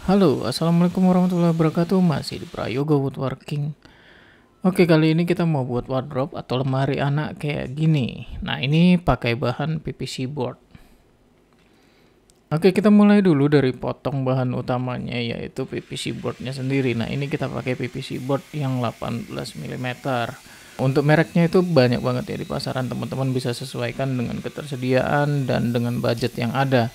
Halo, assalamualaikum warahmatullahi wabarakatuh. Masih di Prayoga Woodworking. Oke, kali ini kita mau buat wardrobe atau lemari anak kayak gini. Nah, ini pakai bahan PVC board. Oke, kita mulai dulu dari potong bahan utamanya, yaitu PVC boardnya sendiri. Nah, ini kita pakai PVC board yang 18 mm. Untuk mereknya itu banyak banget ya di pasaran, teman-teman bisa sesuaikan dengan ketersediaan dan dengan budget yang ada.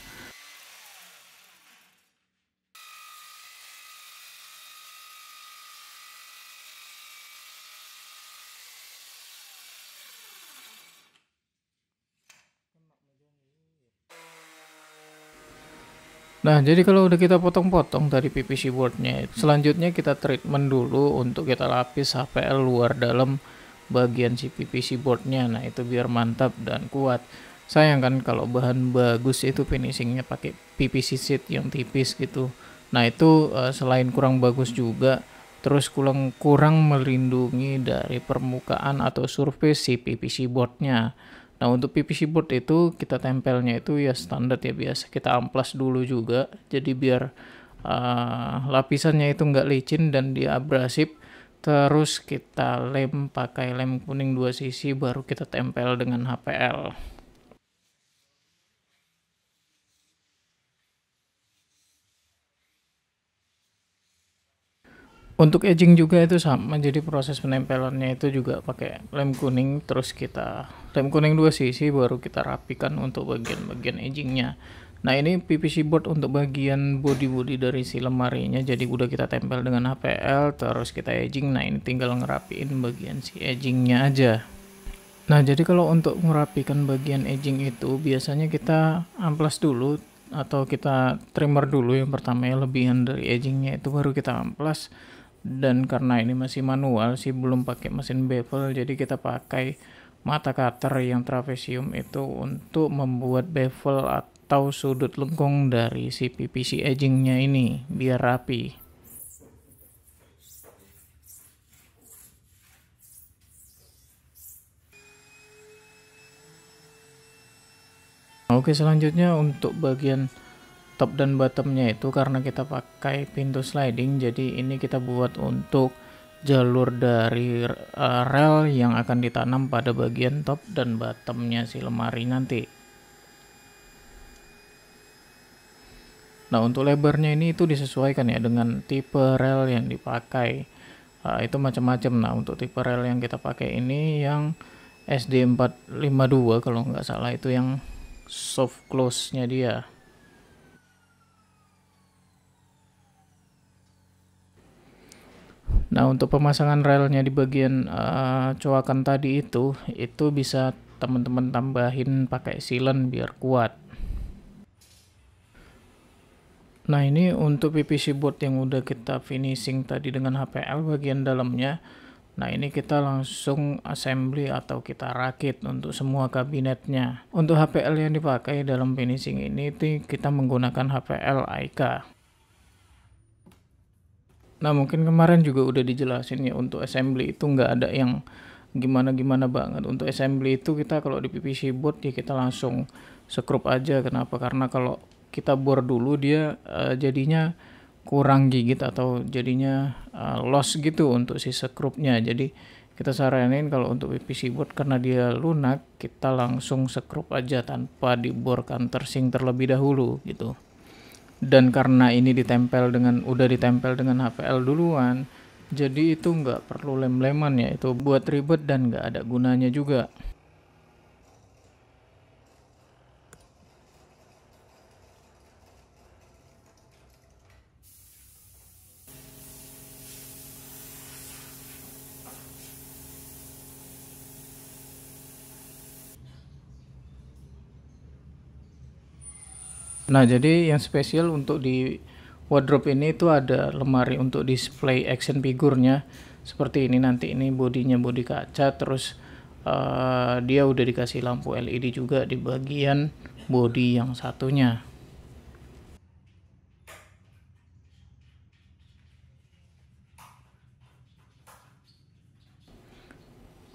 Nah, jadi kalau udah kita potong-potong tadi PVC boardnya, selanjutnya kita treatment dulu untuk kita lapis HPL luar dalam bagian si PVC boardnya. Nah, itu biar mantap dan kuat. Sayang kan kalau bahan bagus itu finishingnya pakai PVC sheet yang tipis gitu. Nah, itu selain kurang bagus juga, terus kurang melindungi dari permukaan atau surface si PVC boardnya. Nah, untuk PVC board itu kita tempelnya itu ya standar ya, biasa kita amplas dulu juga, jadi biar lapisannya itu nggak licin dan dia abrasif. Terus kita lem pakai lem kuning 2 sisi, baru kita tempel dengan HPL. Untuk edging juga itu sama, jadi proses penempelannya itu juga pakai lem kuning, terus kita lem kuning 2 sisi, baru kita rapikan untuk bagian-bagian edgingnya. Nah, ini PVC board untuk bagian body dari si lemarinya, jadi udah kita tempel dengan HPL, terus kita edging. Nah, ini tinggal ngerapiin bagian si edgingnya aja. Nah, jadi kalau untuk merapikan bagian edging itu biasanya kita amplas dulu atau kita trimmer dulu. Yang pertama ya, lebihan dari edgingnya itu baru kita amplas. Dan karena ini masih manual sih, belum pakai mesin bevel, jadi kita pakai mata cutter yang trapesium itu untuk membuat bevel atau sudut lengkung dari si PVC edgingnya ini biar rapi. Oke, selanjutnya untuk bagian top dan bottomnya itu karena kita pakai pintu sliding, jadi ini kita buat untuk jalur dari rel yang akan ditanam pada bagian top dan bottomnya si lemari nanti. Nah, untuk lebarnya ini itu disesuaikan ya dengan tipe rel yang dipakai. Itu macam-macam. Nah, untuk tipe rel yang kita pakai ini yang SD452 kalau nggak salah, itu yang soft close-nya dia. Nah, untuk pemasangan relnya di bagian coakan tadi itu bisa teman-teman tambahin pakai silen biar kuat. Nah, ini untuk PVC board yang udah kita finishing tadi dengan HPL bagian dalamnya. Nah, ini kita langsung assembly atau kita rakit untuk semua kabinetnya. Untuk HPL yang dipakai dalam finishing ini kita menggunakan HPL Aika. Nah, mungkin kemarin juga udah dijelasin ya, untuk assembly itu nggak ada yang gimana-gimana banget. Untuk assembly itu kita kalau di PVC board ya kita langsung skrup aja. Kenapa? Karena kalau kita bor dulu dia jadinya kurang gigit atau jadinya loss gitu untuk si skrupnya. Jadi kita saranin kalau untuk PVC board karena dia lunak, kita langsung skrup aja tanpa dibor countersink terlebih dahulu gitu. Dan karena ini udah ditempel dengan HPL duluan, jadi itu nggak perlu lem-leman ya, itu buat ribet dan nggak ada gunanya juga. Nah, jadi yang spesial untuk di wardrobe ini itu ada lemari untuk display action figurnya seperti ini. Nanti ini bodinya bodi kaca, terus dia udah dikasih lampu LED juga di bagian bodi yang satunya.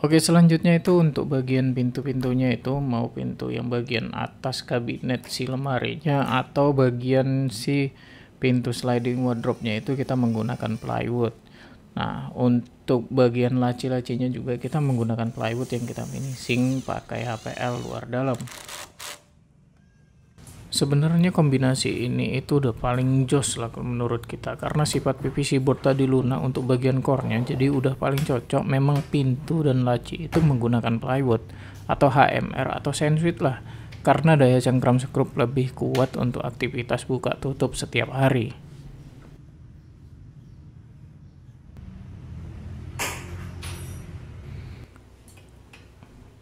Oke, selanjutnya itu untuk bagian pintu-pintunya itu mau pintu yang bagian atas kabinet si lemarinya atau bagian si pintu sliding wardrobe-nya itu kita menggunakan plywood. Nah, untuk bagian laci-lacinya juga kita menggunakan plywood yang kita finishing pakai HPL luar dalam. Sebenarnya kombinasi ini itu udah paling jos lah menurut kita, karena sifat PVC board tadi lunak untuk bagian core-nya, jadi udah paling cocok. Memang pintu dan laci itu menggunakan plywood atau HMR atau sandwich lah, karena daya cengkram skrup lebih kuat untuk aktivitas buka tutup setiap hari.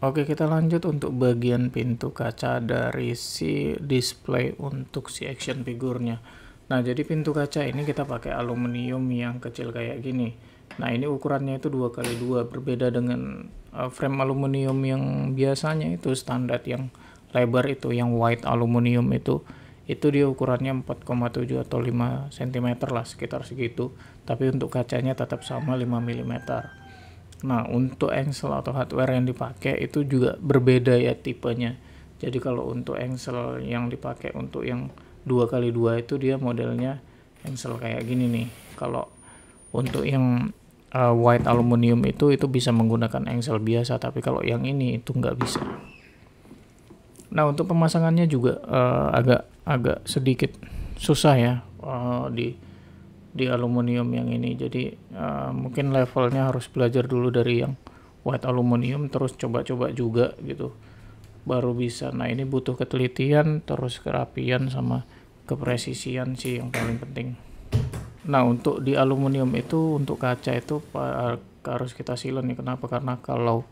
Oke, kita lanjut untuk bagian pintu kaca dari si display untuk si action figurnya. Nah, jadi pintu kaca ini kita pakai aluminium yang kecil kayak gini. Nah, ini ukurannya itu 2x2, berbeda dengan frame aluminium yang biasanya itu standar yang lebar itu, yang white aluminium itu dia ukurannya 4,7 atau 5 cm lah, sekitar segitu. Tapi untuk kacanya tetap sama 5 mm. Nah, untuk engsel atau hardware yang dipakai itu juga berbeda ya tipenya. Jadi kalau untuk engsel yang dipakai untuk yang 2x2 itu dia modelnya engsel kayak gini nih. Kalau untuk yang white aluminium itu bisa menggunakan engsel biasa, tapi kalau yang ini itu nggak bisa. Nah, untuk pemasangannya juga agak sedikit susah ya di aluminium yang ini. Jadi mungkin levelnya harus belajar dulu dari yang white aluminium, terus coba-coba juga gitu baru bisa. Nah, ini butuh ketelitian, terus kerapian sama kepresisian sih yang paling penting. Nah, untuk di aluminium itu untuk kaca itu harus kita silen nih. Kenapa? Karena kalau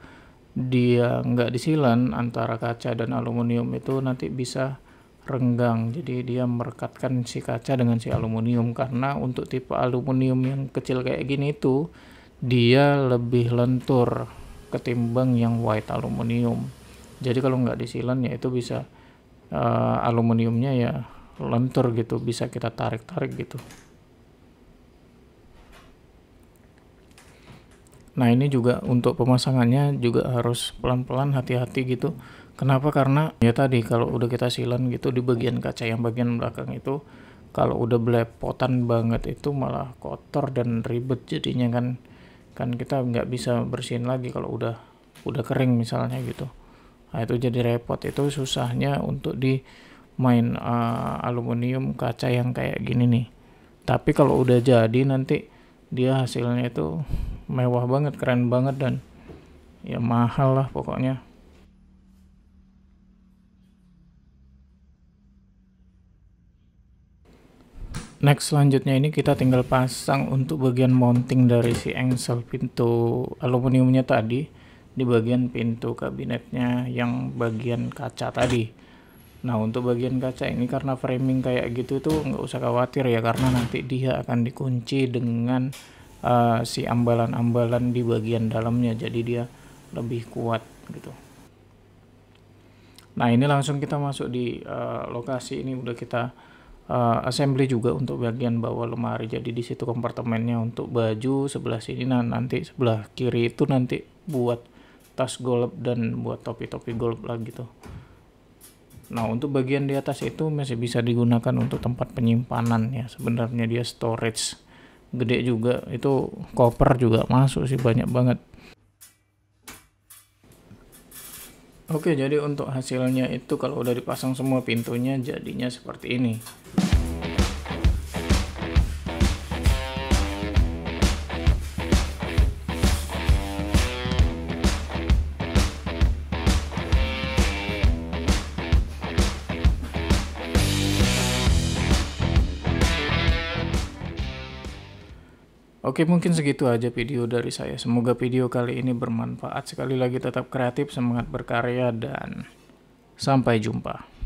dia nggak disilen antara kaca dan aluminium itu nanti bisa renggang, jadi dia merekatkan si kaca dengan si aluminium. Karena untuk tipe aluminium yang kecil kayak gini itu dia lebih lentur ketimbang yang white aluminium. Jadi kalau nggak disilen ya itu bisa aluminiumnya ya lentur gitu, bisa kita tarik-tarik gitu. Nah, ini juga untuk pemasangannya juga harus pelan-pelan, hati-hati gitu. Kenapa? Karena ya tadi kalau udah kita silen gitu di bagian kaca yang bagian belakang itu, kalau udah belepotan banget itu malah kotor dan ribet jadinya kan kita nggak bisa bersihin lagi kalau udah kering misalnya gitu. Nah, itu jadi repot. Itu susahnya untuk di main aluminium kaca yang kayak gini nih. Tapi kalau udah jadi nanti dia hasilnya itu mewah banget, keren banget, dan ya mahal lah pokoknya. Next, selanjutnya ini kita tinggal pasang untuk bagian mounting dari si engsel pintu aluminiumnya tadi di bagian pintu kabinetnya yang bagian kaca tadi. Nah, untuk bagian kaca ini karena framing kayak gitu tuh nggak usah khawatir ya, karena nanti dia akan dikunci dengan si ambalan-ambalan di bagian dalamnya, jadi dia lebih kuat gitu. Nah, ini langsung kita masuk di lokasi. Ini udah kita assembly juga untuk bagian bawah lemari. Jadi di situ kompartemennya untuk baju sebelah sini, nah nanti sebelah kiri itu nanti buat tas golf dan buat topi-topi golf lah gitu. Nah, untuk bagian di atas itu masih bisa digunakan untuk tempat penyimpanan ya. Sebenarnya dia storage gede juga, itu koper juga masuk sih, banyak banget. Oke, jadi untuk hasilnya itu kalau udah dipasang semua pintunya jadinya seperti ini. Oke, mungkin segitu aja video dari saya. Semoga video kali ini bermanfaat. Sekali lagi tetap kreatif, semangat berkarya, dan sampai jumpa.